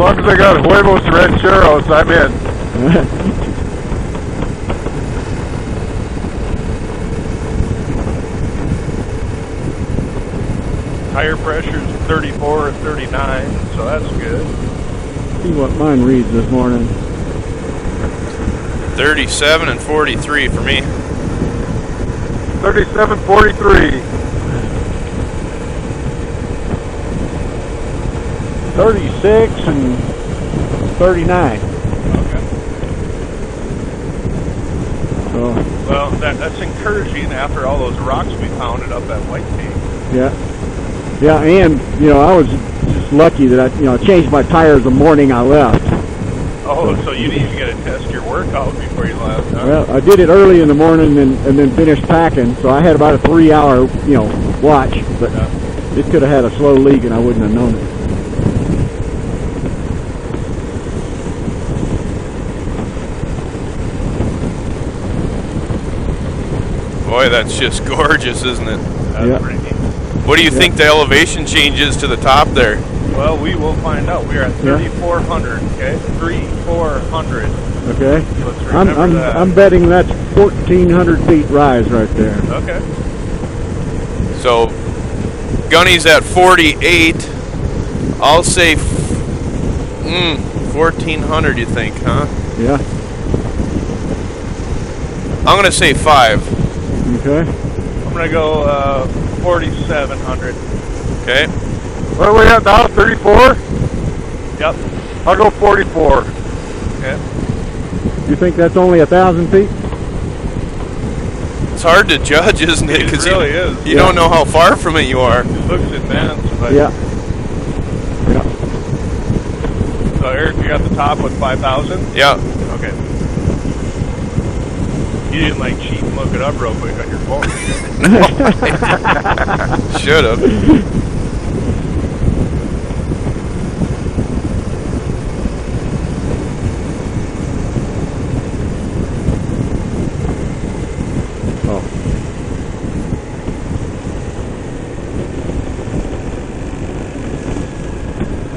long as I got huevos rancheros, I'm in. Tire pressure is 34 or 39, so that's good. See what mine reads this morning. 37 and 43 for me. 37.43. 36 and 39. Okay. So, well, that's encouraging after all those rocks we pounded up at White Peak. yeah. Yeah, and, I was just lucky that I changed my tires the morning I left. Oh, so you didn't even get to test your workout before you left, huh? Well, I did it early in the morning and then finished packing, so I had about a 3-hour, watch, but it could have had a slow leak and I wouldn't have known it. Boy, that's just gorgeous, isn't it? That's pretty neat. What do you think the elevation changes to the top there? Well, we will find out. We are at 3,400, okay? 3,400. Okay. Let's remember that. I'm betting that's 1,400 feet rise right there. Okay. So, Gunny's at 48. I'll say 1,400, you think, huh? Yeah. I'm going to say 5. Okay. I'm going to go 4,700. Okay. What are we at now? 34? Yep. I'll go 44. Okay. You think that's only 1,000 feet? It's hard to judge, isn't it? It really is. You don't know how far from it you are. It looks advanced, but... Yeah. So, Eric, you got the top with 5,000? Yeah. Okay. You didn't, cheat and look it up real quick on your phone. Should have.